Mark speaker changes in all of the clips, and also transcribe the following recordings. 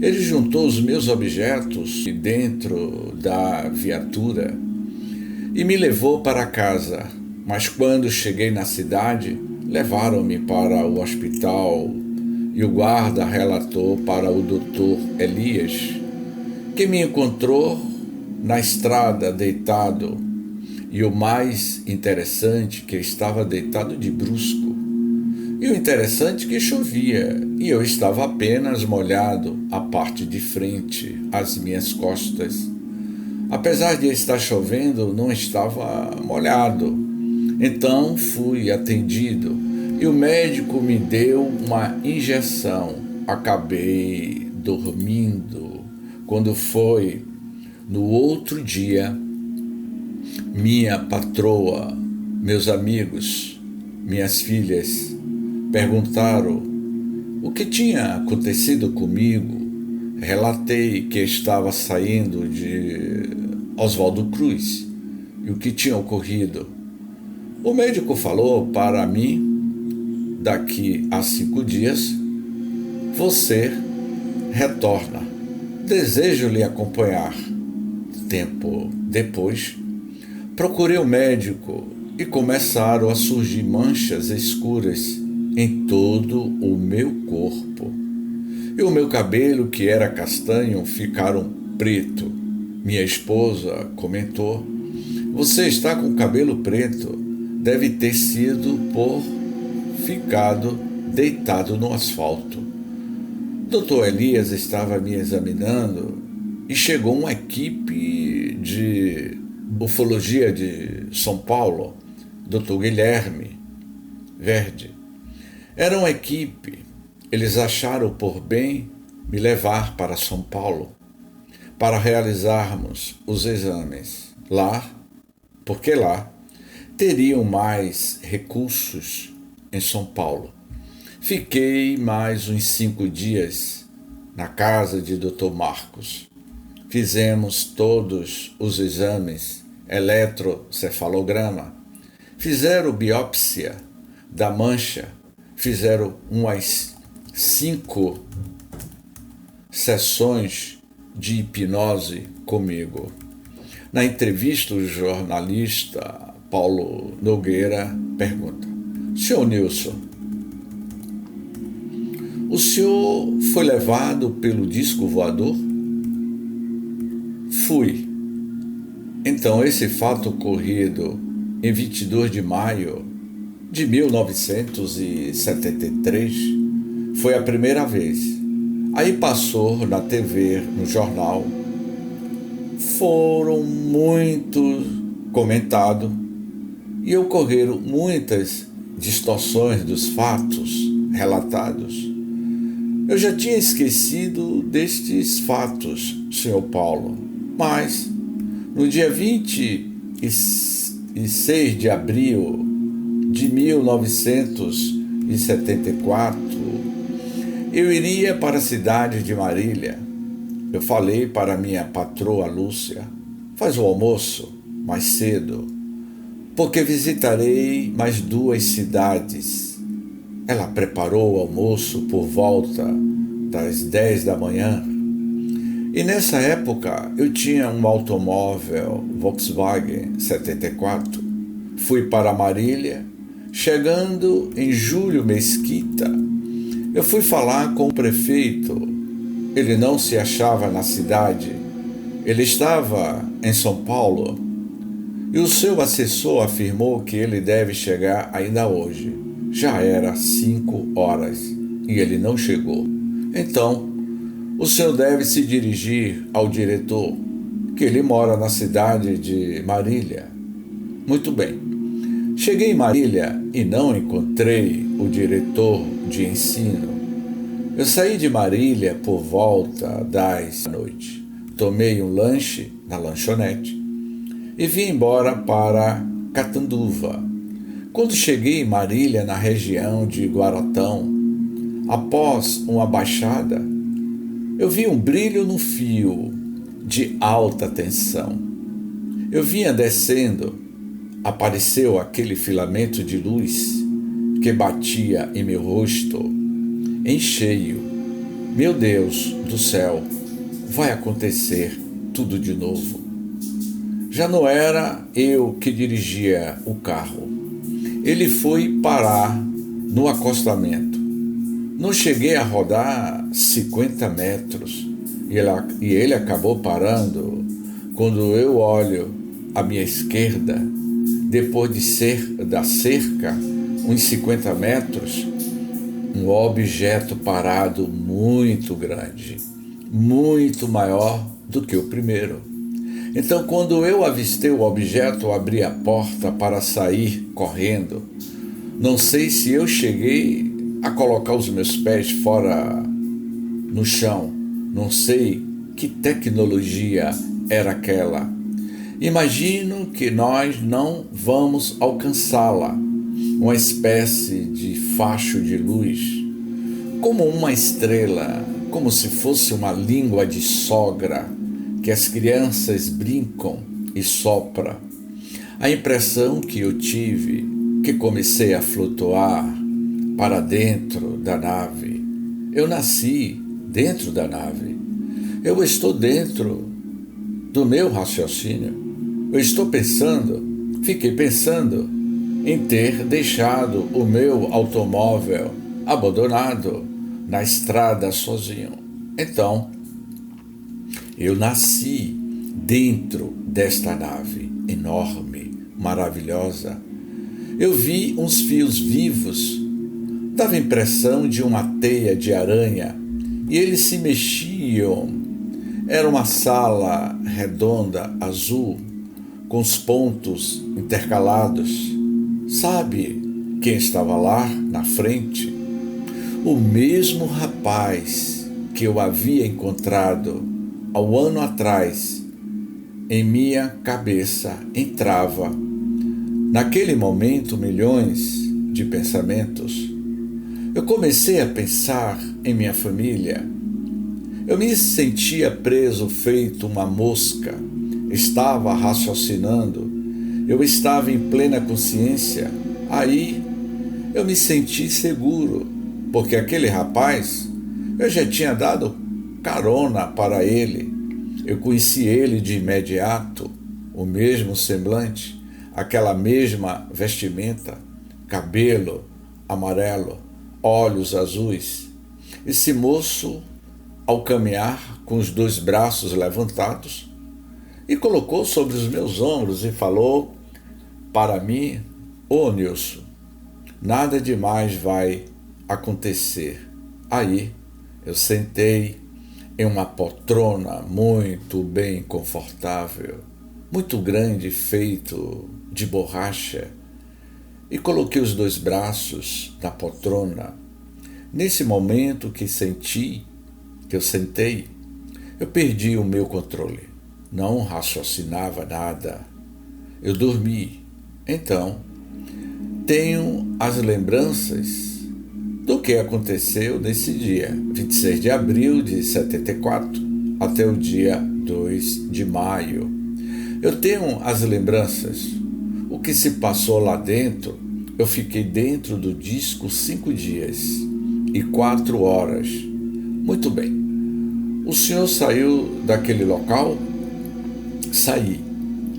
Speaker 1: Ele juntou os meus objetos dentro da viatura e me levou para casa. Mas quando cheguei na cidade, levaram-me para o hospital e o guarda relatou para o doutor Elias que me encontrou na estrada deitado. E o mais interessante, que estava deitado de brusco. E o interessante que chovia, e eu estava apenas molhado a parte de frente, as minhas costas. Apesar de estar chovendo, não estava molhado. Então fui atendido e o médico me deu uma injeção. Acabei dormindo. Quando foi no outro dia, minha patroa, meus amigos, minhas filhas perguntaram o que tinha acontecido comigo. Relatei que estava saindo de Oswaldo Cruz e o que tinha ocorrido. O médico falou para mim: daqui a 5 dias você retorna. Desejo lhe acompanhar. Tempo depois, procurei o médico e começaram a surgir manchas escuras em todo o meu corpo. E o meu cabelo, que era castanho, ficaram preto. Minha esposa comentou: você está com o cabelo preto. Deve ter sido por ficado deitado no asfalto. Dr. Elias estava me examinando e chegou uma equipe de ufologia de São Paulo, Dr. Guilherme Verde. Era uma equipe. Eles acharam por bem me levar para São Paulo para realizarmos os exames lá, porque lá teriam mais recursos em São Paulo. Fiquei mais uns 5 dias na casa de Dr. Marcos. Fizemos todos os exames, eletrocefalograma, fizeram biópsia da mancha, fizeram umas 5 sessões de hipnose comigo. Na entrevista, o jornalista Paulo Nogueira pergunta: senhor Nilson, o senhor foi levado pelo disco voador? Fui. Então, esse fato ocorrido em 22 de maio de 1973 foi a primeira vez. Aí passou na TV, no jornal. Foram muito comentados e ocorreram muitas distorções dos fatos relatados. Eu já tinha esquecido destes fatos, senhor Paulo, mas no dia 26 de abril de 1974, eu iria para a cidade de Marília. Eu falei para minha patroa Lúcia: faz o almoço mais cedo, porque visitarei mais 2 cidades. Ela preparou o almoço por volta das 10 da manhã. E nessa época eu tinha um automóvel Volkswagen 74. Fui para Marília. Chegando em Júlio Mesquita, eu fui falar com o prefeito. Ele não se achava na cidade. Ele estava em São Paulo. E o seu assessor afirmou que ele deve chegar ainda hoje. Já era 5 horas e ele não chegou. Então, o senhor deve se dirigir ao diretor, que ele mora na cidade de Marília. Muito bem. Cheguei em Marília e não encontrei o diretor de ensino. Eu saí de Marília por volta das 10 da noite. Tomei um lanche na lanchonete e vim embora para Catanduva. Quando cheguei em Marília, na região de Guaratão, após uma baixada, eu vi um brilho no fio de alta tensão. Eu vinha descendo, apareceu aquele filamento de luz que batia em meu rosto em cheio. Meu Deus do céu, vai acontecer tudo de novo. Já não era eu que dirigia o carro. Ele foi parar no acostamento. Não cheguei a rodar 50 metros e ele acabou parando quando eu olho à minha esquerda, depois da cerca, uns 50 metros, um objeto parado muito grande, muito maior do que o primeiro. Então, quando eu avistei o objeto, abri a porta para sair correndo. Não sei se eu cheguei a colocar os meus pés fora no chão. Não sei que tecnologia era aquela. Imagino que nós não vamos alcançá-la. Uma espécie de facho de luz, como uma estrela, como se fosse uma língua de sogra que as crianças brincam e sopra. A impressão que eu tive, que comecei a flutuar para dentro da nave. Eu nasci dentro da nave. Eu estou dentro do meu raciocínio. Eu estou fiquei pensando em ter deixado o meu automóvel abandonado na estrada sozinho. Então, eu nasci dentro desta nave enorme, maravilhosa. Eu vi uns fios vivos, dava a impressão de uma teia de aranha, e eles se mexiam. Era uma sala redonda, azul, com os pontos intercalados. Sabe quem estava lá na frente? O mesmo rapaz que eu havia encontrado há um ano atrás. Em minha cabeça entrava, naquele momento, milhões de pensamentos. Eu comecei a pensar em minha família. Eu me sentia preso, feito uma mosca. Estava raciocinando. Eu estava em plena consciência. Aí eu me senti seguro, porque aquele rapaz, eu já tinha dado carona para ele. Eu conheci ele de imediato, o mesmo semblante, aquela mesma vestimenta, cabelo amarelo, olhos azuis. Esse moço, ao caminhar com os 2 braços levantados, e colocou sobre os meus ombros e falou para mim: "Ô Nilson, nada demais vai acontecer." Aí eu sentei em uma poltrona muito bem confortável, muito grande, feito de borracha, e coloquei os 2 braços na poltrona. Nesse momento que eu sentei, eu perdi o meu controle. Não raciocinava nada. Eu dormi. Então, tenho as lembranças do que aconteceu nesse dia, 26 de abril de 74, até o dia 2 de maio. Eu tenho as lembranças. O que se passou lá dentro, eu fiquei dentro do disco 5 dias e 4 horas. Muito bem. O senhor saiu daquele local? Saí.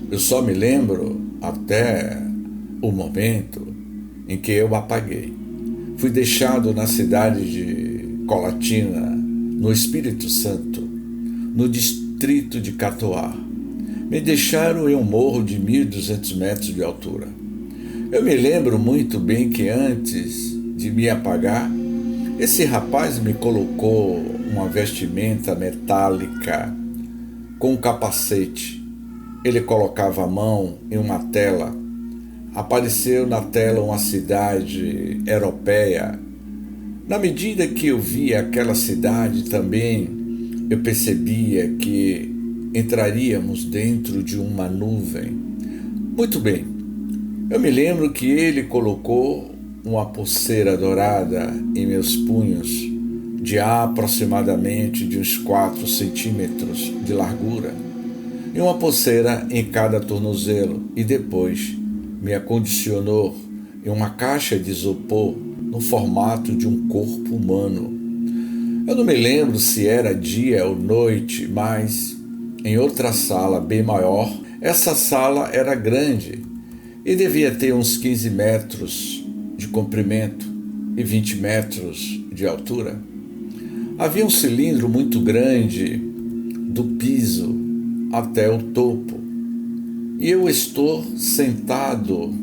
Speaker 1: Eu só me lembro até o momento em que eu apaguei. Fui deixado na cidade de Colatina, no Espírito Santo, no distrito de Catoá. Me deixaram em um morro de 1.200 metros de altura. Eu me lembro muito bem que antes de me apagar, esse rapaz me colocou uma vestimenta metálica com um capacete. Ele colocava a mão em uma tela. Apareceu na tela uma cidade europeia. Na medida que eu via aquela cidade também, eu percebia que entraríamos dentro de uma nuvem. Muito bem. Eu me lembro que ele colocou uma pulseira dourada em meus punhos, de aproximadamente de uns 4 centímetros de largura, e uma pulseira em cada tornozelo, e depois me acondicionou em uma caixa de isopor no formato de um corpo humano. Eu não me lembro se era dia ou noite, mas em outra sala bem maior, essa sala era grande e devia ter uns 15 metros de comprimento e 20 metros de altura. Havia um cilindro muito grande do piso até o topo e eu estou sentado